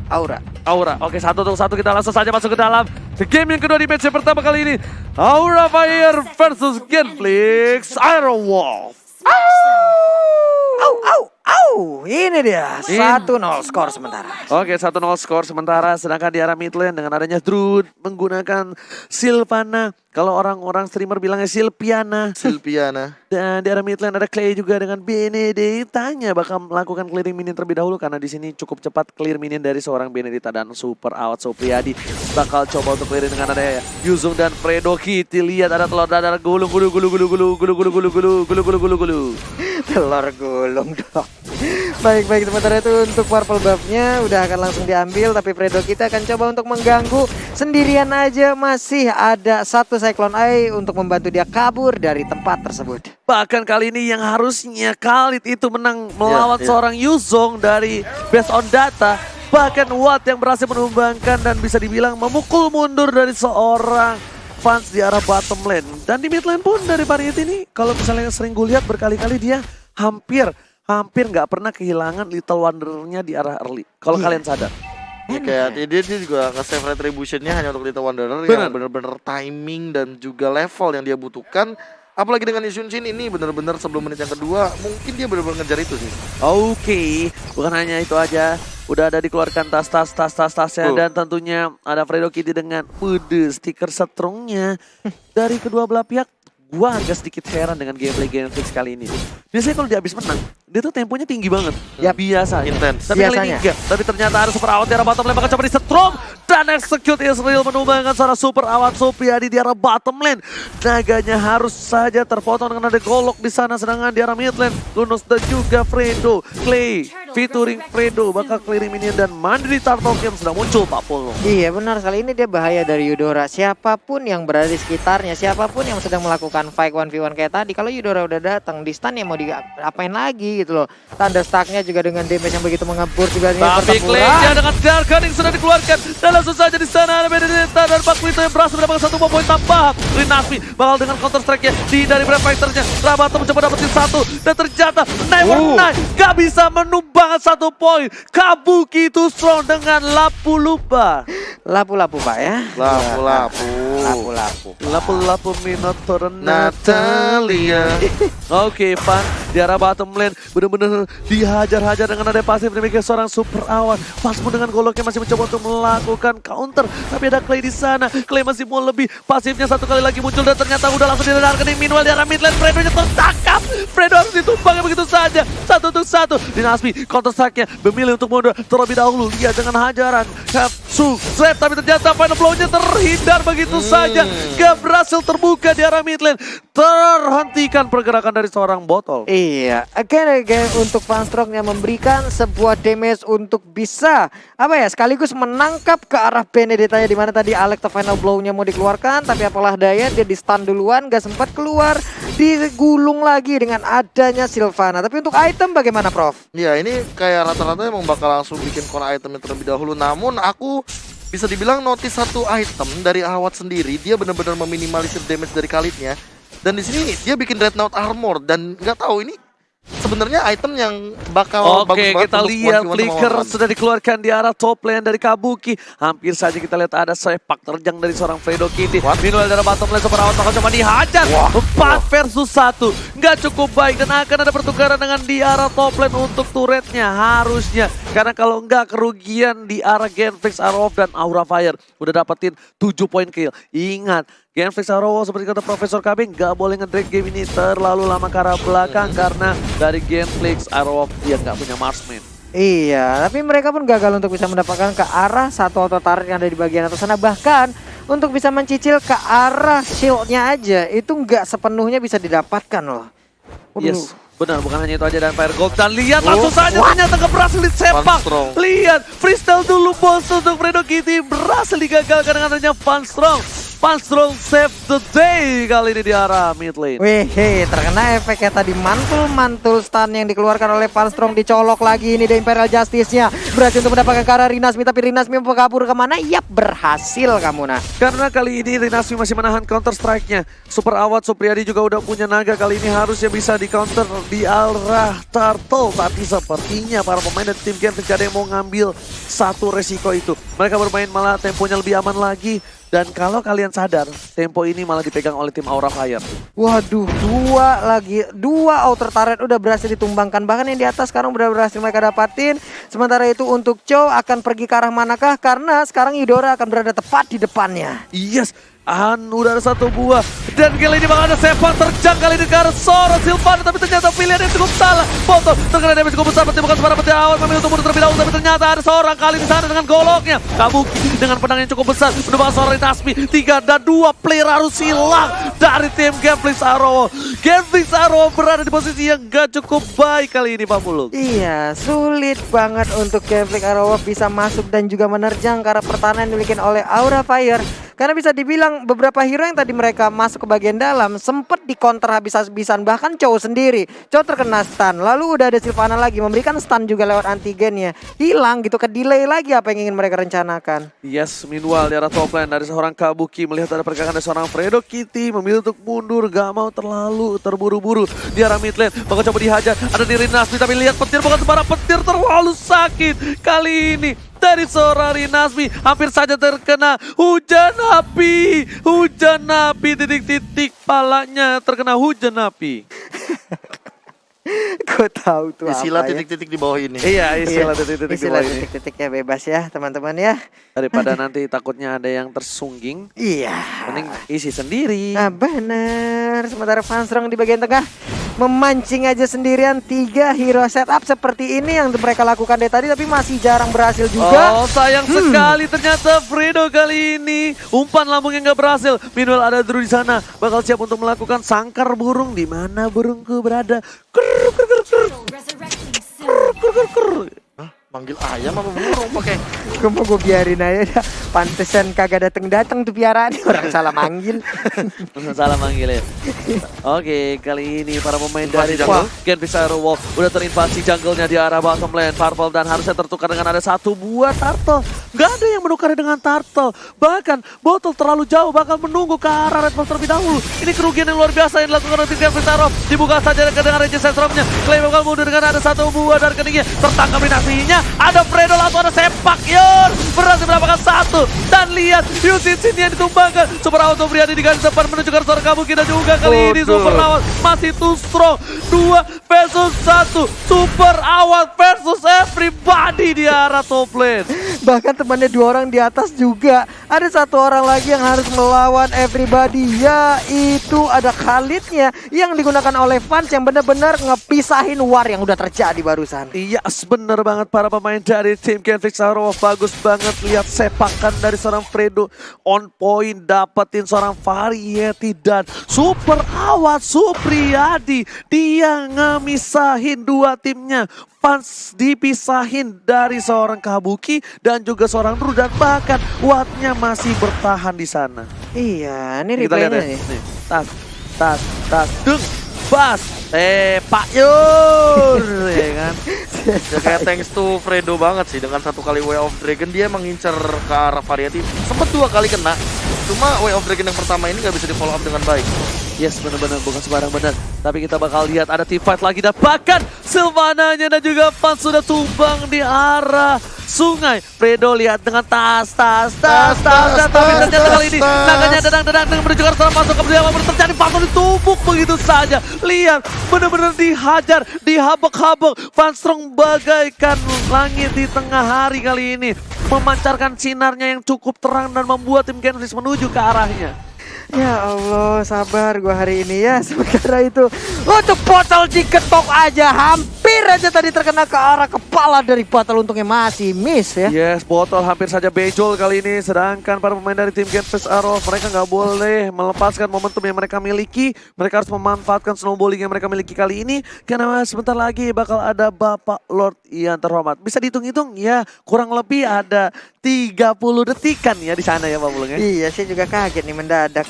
Aura. Aura. Oke, 1-1 kita langsung saja masuk ke dalam game yang kedua di match yang pertama kali ini. Aura Fire versus Genflix Iron Wolf. Ini dia 1-0 skor sementara. Oke, 1-0 skor sementara. Sedangkan di arah mid lane dengan adanya Druid menggunakan Sylvana. Kalau orang-orang streamer bilangnya Sylviana. Dan di arah mid lane ada Clay juga dengan Benedetta-nya bakal melakukan clearing minion terlebih dahulu. Karena di sini cukup cepat clear minion dari seorang Benedetta dan Super Awat Supriyadi. Bakal coba untuk clearing dengan ada Yuzong dan Fredo Kitty. Lihat ada telur dadar gulung. Telur gulung dong. Baik, sementara itu untuk purple buff-nya udah akan langsung diambil. Tapi Fredo kita akan coba untuk mengganggu. Sendirian aja masih ada satu Cyclone Eye untuk membantu dia kabur dari tempat tersebut. Bahkan kali ini yang harusnya Khalid itu menang melawan seorang Yuzong dari based on data. Bahkan Watt yang berhasil menumbangkan dan bisa dibilang memukul mundur dari seorang fans di arah bottom lane. Dan di mid lane pun dari Variety ini kalau misalnya sering gue lihat berkali-kali dia hampir nggak pernah kehilangan Little Wanderer-nya di arah early. Kalau kalian sadar. Kayak dia juga nge-save retribution-nya hanya untuk Little Wanderer yang benar-benar timing dan juga level yang dia butuhkan. Apalagi dengan Yunshin ini benar-benar sebelum menit yang kedua mungkin dia benar-benar ngejar itu sih. Oke, bukan hanya itu aja. Udah ada dikeluarkan tas-tasnya dan tentunya ada Fredo Kitty dengan stiker strongnya dari kedua belah pihak. Gua agak sedikit heran dengan gameplay Genflix kali ini. Biasanya kalau dia habis menang, dia tuh temponya tinggi banget. Ya biasa, intens. Tapi kali ini enggak. Tapi ternyata ada Super Awat di arah bottom lane bakal coba di-strom dan execute Israel menumbangkan seorang Super Awat Supriyadi di arah bottom lane. Naganya harus saja terpotong dengan ada golok di sana, sedangkan di arah mid lane Lunos dan juga Fredo. Clay featuring Fredo bakal clearing minion dan mandiri Turtle Game sudah muncul Pak Polo. Iya benar, kali ini dia bahaya dari Eudora. Siapapun yang berada di sekitarnya, siapapun yang sedang melakukan fight 1v1 kayak tadi, kalau Eudora udah datang di stun ya mau diapain lagi gitu loh. Thunderstruck-nya juga dengan damage yang begitu mengebur juga. Tapi Clay-nya dengan Dark Cunning sudah dikeluarkan dan langsung saja di sana ada Benedetta dan Baklito yang berhasil mendapatkan 1 poin tambahan. Rinasmi bakal dengan counter strike-nya dari Brave Fighter-nya. Rabato mencoba dapetin 1 dan ternyata Never Night gak bisa menumbangkan 1 poin. Kabuki too strong dengan lapu-lupa. Lapu-lapu Pak ya. Lapu-lapu Minotaur Natalia. Oke, Pan di arah bottom lane benar-benar dihajar-hajar dengan ada pasif demikian seorang Super Awat. Pas pun dengan goloknya masih mencoba untuk melakukan counter, tapi ada Clay di sana. Clay masih mau lebih, pasifnya satu kali lagi muncul dan ternyata udah langsung diledarkan. Meanwhile di arah mid lane Fredo-nya tertangkap. Fredo harus ditumbang begitu saja. 1-1. Dinasmi counter strike-nya memilih untuk mundur terlebih dahulu. Lihat dengan hajaran Zed, tapi ternyata final blow-nya terhindar begitu saja. Gak berhasil terbuka di arah mid lane. Terhentikan pergerakan dari seorang botol. Iya, again untuk Fanstroke yang memberikan sebuah damage untuk bisa sekaligus menangkap ke arah Benedetta-nya, di mana tadi Alex final blow-nya mau dikeluarkan, tapi apalah daya dia di stun duluan, gak sempat keluar, digulung lagi dengan adanya Sylvana. Tapi untuk item bagaimana Prof? Ya ini kayak rata-rata emang bakal langsung bikin core itemnya terlebih dahulu. Namun aku bisa dibilang notice satu item dari Awat sendiri, dia benar-benar meminimalisir damage dari Khalidnya. Dan di sini dia bikin Dreadnought Armor dan nggak tahu ini sebenarnya item yang bakal bagus banget. Kita lihat flicker sudah dikeluarkan di arah top lane dari Kabuki. Hampir saja kita lihat ada sepak terjang dari seorang Fredo Kitty. Meanwhile dari bottom lane Super Awat bakal coba dihajar. 4 versus 1. Nggak cukup baik dan akan ada pertukaran dengan di arah top lane untuk turretnya harusnya. Karena kalau nggak kerugian di arah Genflix, Arrow dan Aura Fire. Udah dapetin 7 poin kill. Ingat, Genflix Arrow seperti kata Profesor KB nggak boleh nge-drag game ini terlalu lama ke arah belakang karena dari Genflix Arrow dia nggak punya marksman. Iya, tapi mereka pun gagal untuk bisa mendapatkan ke arah satu auto turret yang ada di bagian atas sana. Bahkan untuk bisa mencicil ke arah shieldnya aja itu nggak sepenuhnya bisa didapatkan loh. Yes. Benar, bukan hanya itu aja dan Fire Gold. Dan lihat langsung saja ternyata berhasil disepak. Lihat, freestyle dulu bos untuk Fredo Kitty. Berhasil digagalkan dengan adanya Funstrong. Funstrong save the day kali ini di arah mid lane. Wih, terkena efeknya tadi mantul stun yang dikeluarkan oleh Funstrong, dicolok lagi ini The Imperial Justice-nya. Berhasil untuk mendapatkan ke arah Rinasmi, tapi Rinasmi mau kabur kemana? Yap, berhasil kamu nah. Karena kali ini Rinasmi masih menahan counter strike-nya. Super Awad Supriyadi juga udah punya naga, kali ini harusnya bisa di counter di arah Turtle. Tapi sepertinya para pemain dari tim Genflix ada yang mau ngambil satu resiko itu. Mereka bermain malah temponya lebih aman lagi. Dan kalau kalian sadar, tempo ini malah dipegang oleh tim Aura Fire. Waduh, dua outer turret udah berhasil ditumbangkan. Bahkan yang di atas sekarang udah berhasil mereka dapatin. Sementara itu untuk Chow akan pergi ke arah manakah? Karena sekarang Eudora akan berada tepat di depannya. Yes, udah ada satu buah. Dan kali ini bakal ada sepak terjang kali ini ke arah Sora Sylvana. Tapi ternyata pilihan yang cukup salah. Botol terkena damage cukup besar. Bukan sembarang peti awal memilih untuk mundur terlebih dahulu. Tapi ternyata ada seorang kali di sana dengan goloknya. Kabuki dengan pedang yang cukup besar menembak Sora Rinasmi. 3 dan 2 player harus hilang dari tim Genflix Arowo. Genflix Arowo berada di posisi yang gak cukup baik kali ini Pak Muluk. Iya, sulit banget untuk Genflix Arowo bisa masuk dan juga menerjang ke arah pertahanan yang dimiliki oleh Aura Fire. Karena bisa dibilang beberapa hero yang tadi mereka masuk ke bagian dalam sempat dikonter habis-habisan, bahkan Chow sendiri. Chow terkena stun, lalu udah ada Sylvana lagi memberikan stun juga lewat antigennya. Hilang gitu, ke delay lagi apa yang ingin mereka rencanakan. Yes, meanwhile di arah top lane dari seorang Kabuki melihat ada pergerakan dari seorang Fredo Kitty memilih untuk mundur, gak mau terlalu terburu-buru di arah mid lane. Bakal coba dihajar, ada di Rinasmi tapi lihat petir bukan sembarang petir, terlalu sakit kali ini. Dari seorang Rinasmi hampir saja terkena hujan api. Hujan api titik-titik palanya terkena hujan api. Kau tahu tuh Istilah apa titik-titik di bawah ini. Iya, istilah titik-titik di Istilah bawah ini. titik-titiknya bebas ya teman-teman ya. Daripada nanti takutnya ada yang tersungging, Iya. mending isi sendiri. Nah bener. Sementara Funstrong di bagian tengah memancing aja sendirian 3 hero setup seperti ini yang mereka lakukan dari tadi, tapi masih jarang berhasil juga. Oh sayang sekali ternyata Fredo kali ini umpan lambungnya nggak berhasil. Meanwhile ada Drew di sana bakal siap untuk melakukan sangkar burung. Di mana burungku berada? Kur kur kur kur kur kur kur. Hah? Manggil ayam apa burung pakai? Gue mau gue biarin aja dah. Pantesan kagak dateng tuh piaraan, orang salah manggil. Salah manggil ya. Oke, kali ini para pemain dari jungle. Genflix Arowo udah terinvasi jungle-nya di arah bottom lane. Purple dan harusnya tertukar dengan ada satu buah turtle. Gak ada yang menukar dengan turtle. Bahkan botol terlalu jauh, bakal menunggu ke arah Red Monster terlebih dahulu. Ini kerugian yang luar biasa yang dilakukan oleh tim Genflix Arowo. Dibuka saja dengan Regis Setropnya. Clay bakal mundur dengan ada satu buah dari keningnya. Tertangkap Rinasminya. Ada Fredo langsung ada sepak. Yor berhasil mendapatkan satu. Dan lihat Yusin yang ditumbangkan. Super Awad Supriyadi diganti depan menuju ke arah Kabuki dan juga kali ini Super Awad masih too strong. 2 versus 1. Super Awad versus everybody di arah top lane. Bahkan temannya 2 orang di atas juga. Ada 1 orang lagi yang harus melawan everybody, yaitu ada Khalidnya yang digunakan oleh fans yang benar-benar ngepisahin war yang udah terjadi barusan. Iya, bener banget para pemain dari tim Genflix Arowo. Bagus banget lihat sepakan dari seorang Fredo. On point, dapetin seorang Variety dan Super Awad Supriyadi. Dia ngemisahin 2 timnya. Fans dipisahin dari seorang Kabuki dan juga seorang Drew. Dan bahkan Wattnya masih bertahan di sana. Iya, ini Kita lihat replaynya ya. nih. Nih, tas, deng, bas, Pak Yur, ya kan. Ya kayak thanks to Fredo banget sih dengan 1 kali Way of Dragon dia mengincar ke arah Variety. Sempet 2 kali kena. Cuma Way of Dragon yang pertama ini nggak bisa di follow up dengan baik. Yes, benar-benar bukan sembarang benar. Tapi kita bakal lihat ada team fight lagi dan bahkan Sylvananya dan juga Fans sudah tumbang di arah sungai. Fredo lihat dengan tas. Tapi ternyata kali ini naganya dedang-dedang menuju ke arah masuk ke beliau. Terjadi Fans ditumbuk begitu saja. Lihat, benar-benar dihajar, dihabek-habek. Funstrong bagaikan langit di tengah hari kali ini. Memancarkan sinarnya yang cukup terang dan membuat tim Genflix menuju ke arahnya. Ya Allah, sabar gua hari ini ya. Sementara itu untuk botol diketok aja, hampir aja tadi terkena ke arah kepala dari botol, untungnya masih miss ya. Yes, botol hampir saja bejol kali ini. Sedangkan para pemain dari tim Genflex Arrow, mereka nggak boleh melepaskan momentum yang mereka miliki. Mereka harus memanfaatkan snowballing yang mereka miliki kali ini. Karena sebentar lagi bakal ada Bapak Lord yang terhormat. Bisa dihitung-hitung ya, kurang lebih ada 30 detikan ya di sana ya Pak Bulung ya. Iya, saya juga kaget nih mendadak.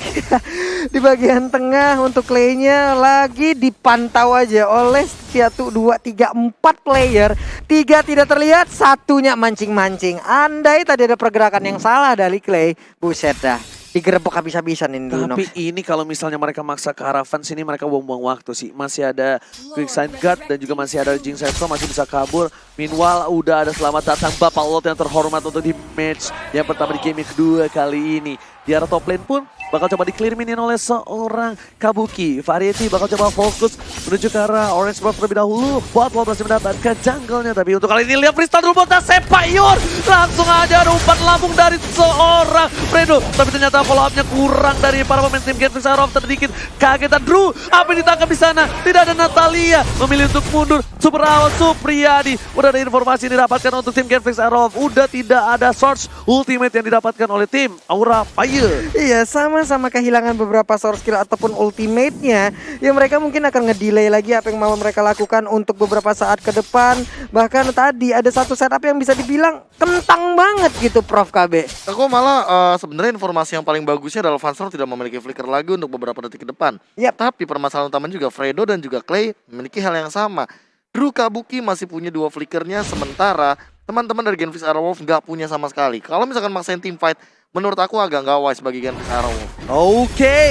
Di bagian tengah untuk Clay-nya lagi dipantau aja oleh 1, 2, 3, 4 player. 3 tidak terlihat, satunya mancing-mancing. Andai tadi ada pergerakan yang salah dari Clay, buset dah. Digerebek habis-habisan ini dulu. Tapi ini kalau misalnya mereka maksa ke arah fans ini, mereka buang-buang waktu sih. Masih ada Quicksand Guard dan juga masih ada Jinx Septo, masih bisa kabur. Meanwhile udah ada selamat datang Bapak Lord yang terhormat untuk di match yang pertama di game yang kedua kali ini. Di arah top lane pun bakal coba di-clear minion oleh seorang Kabuki. Variety bakal coba fokus menuju ke arah Orange Buff terlebih dahulu. Botol berhasil mendapatkan jungle-nya. Tapi untuk kali ini lihat Freestyle Robotnya Sepayur. Langsung aja ada umpan lambung dari seorang Fredo. Tapi ternyata follow up-nya kurang dari para pemain tim Genflex Arrow. Sedikit kagetan Drew. Apa yang ditangkap di sana? Tidak ada Natalia. Memilih untuk mundur. Super awal Supriyadi. Udah ada informasi yang didapatkan untuk tim Genflex Arrow. Udah tidak ada source ultimate yang didapatkan oleh tim Aura Fire. Iya, sama-sama kehilangan beberapa source skill ataupun ultimate-nya. Ya mereka mungkin akan ngedelay lagi apa yang mau mereka lakukan untuk beberapa saat ke depan. Bahkan tadi ada satu setup yang bisa dibilang kentang banget gitu Prof KB. Aku malah sebenarnya informasi yang paling bagusnya adalah Vansor tidak memiliki flicker lagi untuk beberapa detik ke depan. Yap. Tapi permasalahan utama juga Fredo dan juga Clay memiliki hal yang sama. Drew Kabuki masih punya 2 flickernya, sementara teman-teman dari Genflex Arrow Wolf nggak punya sama sekali. Kalau misalkan maksain team fight, menurut aku agak nggak wise bagi Genflex Arrow Wolf. Oke,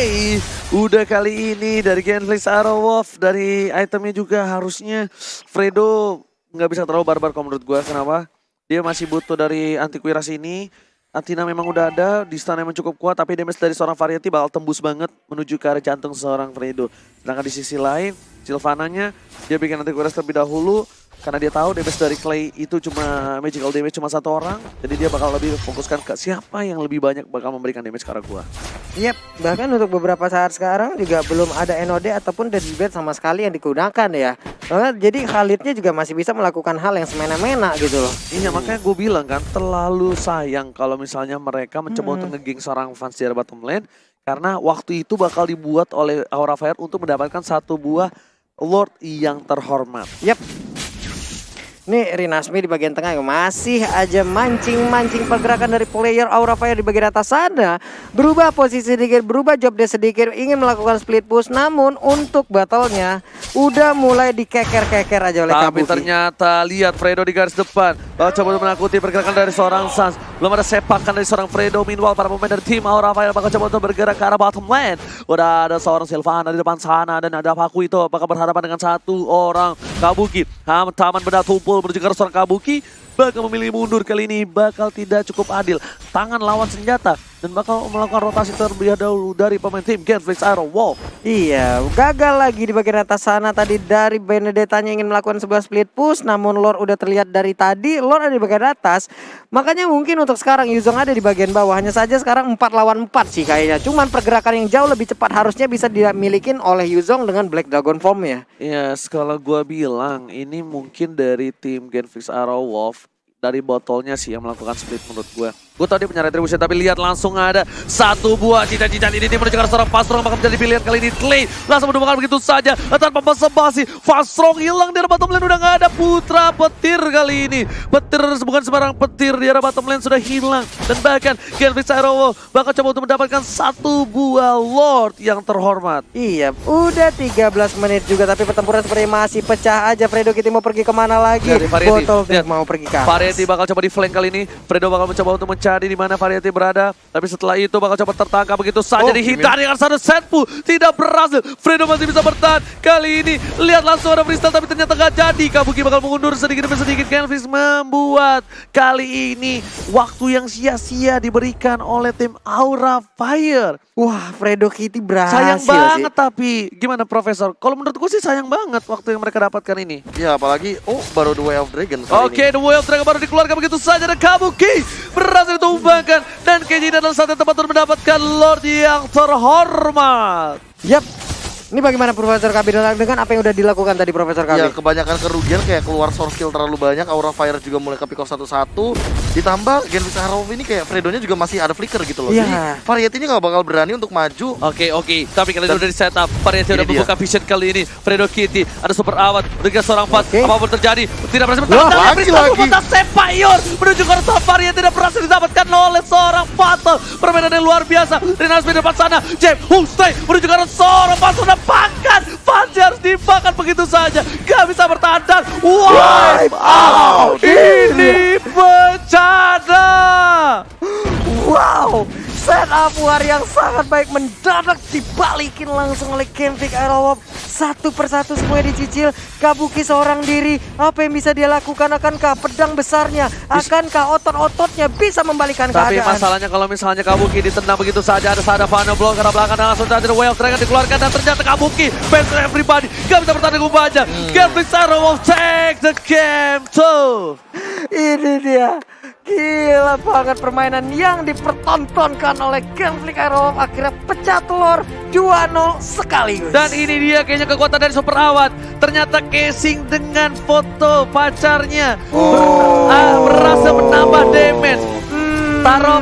udah kali ini dari Genflex Arrow Wolf, dari itemnya juga harusnya Fredo nggak bisa terlalu barbar kalau menurut gue. Kenapa? Dia masih butuh dari antivirus ini. Athena memang udah ada, di stun memang cukup kuat, tapi damage dari seorang Variety bakal tembus banget menuju ke arah jantung seorang Fredo. Sedangkan di sisi lain, Sylvananya dia bikin antivirus terlebih dahulu. Karena dia tahu damage dari Clay itu cuma magical damage cuma 1 orang. Jadi dia bakal lebih fokuskan ke siapa yang lebih banyak bakal memberikan damage ke arah gua. Yap, bahkan untuk beberapa saat sekarang juga belum ada NOD ataupun Deathbed sama sekali yang digunakan ya. Jadi Khalidnya juga masih bisa melakukan hal yang semena-mena gitu loh. Iya, makanya gue bilang kan terlalu sayang kalau misalnya mereka mencoba untuk ngegeng seorang fans di bottom lane. Karena waktu itu bakal dibuat oleh Aura Fire untuk mendapatkan 1 buah Lord yang terhormat. Yap. Nih Rinasmi di bagian tengah masih aja mancing-mancing pergerakan dari player Aura Fire di bagian atas sana. Berubah posisi sedikit, berubah job desk sedikit, ingin melakukan split push. Namun untuk battlenya udah mulai dikeker-keker aja oleh Tapi Kabuki. ternyata lihat Fredo di garis depan. Coba menakuti pergerakan dari seorang Sans. Belum ada sepakan dari seorang Fredo. Meanwhile para pemain dari tim Aura Fire bakal coba untuk bergerak ke arah bottom lane. Udah ada seorang Sylvana di depan sana dan ada Paku itu apakah berhadapan dengan 1 orang Kabuki. Taman benda tumpul menuju ke arah seorang Kabuki. Bakal memilih mundur kali ini, bakal tidak cukup adil. Tangan lawan senjata dan bakal melakukan rotasi terlebih dahulu dari pemain tim Genflex Arrow Wolf. Iya, gagal lagi di bagian atas sana tadi dari Benedettanya ingin melakukan sebuah split push. Namun Lord udah terlihat dari tadi, Lord ada di bagian atas. Makanya mungkin untuk sekarang Yuzong ada di bagian bawah. Hanya saja sekarang 4 lawan 4 sih kayaknya. Cuman pergerakan yang jauh lebih cepat harusnya bisa dimiliki oleh Yuzong dengan Black Dragon Form ya. Yes, kalau gua bilang ini mungkin dari tim Genflex Arrow Wolf. Dari botolnya sih yang melakukan split menurut gue. Gue tau dia punya retribution, tapi lihat langsung ada 1 buah cita-cita ini. Dia menuju ke arah seorang Fastrong, bakal menjadi pilihan kali ini. Clay langsung menemukan begitu saja tanpa basa-basi. Fastrong hilang di arah bottom lane, udah gak ada putra petir kali ini. Petir bukan sembarang petir, di arah bottom lane sudah hilang. Dan bahkan Genflex Arrow bakal coba untuk mendapatkan 1 buah Lord yang terhormat. Iya, udah 13 menit juga tapi pertempuran seperti masih pecah aja. Fredo kita mau pergi kemana lagi? Dari Variety. Botol Lihat. mau pergi ke atas. Variety bakal coba di flank kali ini. Fredo bakal mencoba untuk mencari di mana Variety berada. Tapi setelah itu bakal coba tertangkap begitu saja dihindari dengan satu setpu. Tidak berhasil. Fredo masih bisa bertahan. Kali ini lihat langsung ada freestyle tapi ternyata gak jadi. Kabuki bakal mengundur sedikit demi sedikit. Genflex membuat kali ini waktu yang sia-sia diberikan oleh tim Aura Fire. Wah, Fredo Kitty berhasil Sayang banget sih. tapi gimana Profesor? Kalau menurut gue sih sayang banget waktu yang mereka dapatkan ini. Ya apalagi baru The Way of Dragon kali Oke, ini. The Way of Dragon baru dikeluarkan begitu saja dan Kabuki berhasil ditumbangkan dan Dan KJ adalah saat yang tepat untuk mendapatkan Lord yang terhormat. Yap. Ini bagaimana Profesor KB dengan apa yang udah dilakukan tadi Profesor KB? Ya kebanyakan kerugian kayak keluar source skill terlalu banyak, Aura Fire juga mulai ke pick off satu-satu. Ditambah Genvis Arrow ini kayak Fredonya juga masih ada flicker gitu loh. Iya. Jadi Variety-nya gak bakal berani untuk maju. Oke. Tapi kalian udah di setup. Variety udah Ini dia. membuka vision kali ini. Fredo Kitty, ada super awat, dengan seorang Fat. Oke. Apapun terjadi, tidak berhasil Wah, bertahan. lagi. Memutar Sepayur menuju ke arah Variety tidak berhasil didapatkan oleh seorang Fatal. Permainan yang luar biasa. Rinas di depan sana. Jeb Hustay menuju ke arah seorang Fatal dan pangkat. Fancy harus dimakan begitu saja. Gak bisa bertahan dan wipe out. Ini bencana. Wow, setup war yang sangat baik mendadak dibalikin langsung oleh Genfik Aerowop. Satu persatu semuanya dicicil. Kabuki seorang diri. Apa yang bisa dia lakukan? Akankah pedang besarnya? Akankah otot-ototnya bisa membalikan Tapi keadaan? masalahnya kalau misalnya Kabuki ditendang begitu saja, ada Final Blow karena belakang dan langsung saja Way of Dragon dikeluarkan dan ternyata Kabuki best of everybody gak bisa bertahan dengan banyak. Genfik Aerowop take the game too. Ini dia. Gila banget permainan yang dipertontonkan oleh Genfik Aerowop. Akhirnya pecah telur 2-0 sekaligus. Dan ini dia kayaknya kekuatan dari Super Awat. Ternyata casing dengan foto pacarnya berhasil menambah damage. Taruh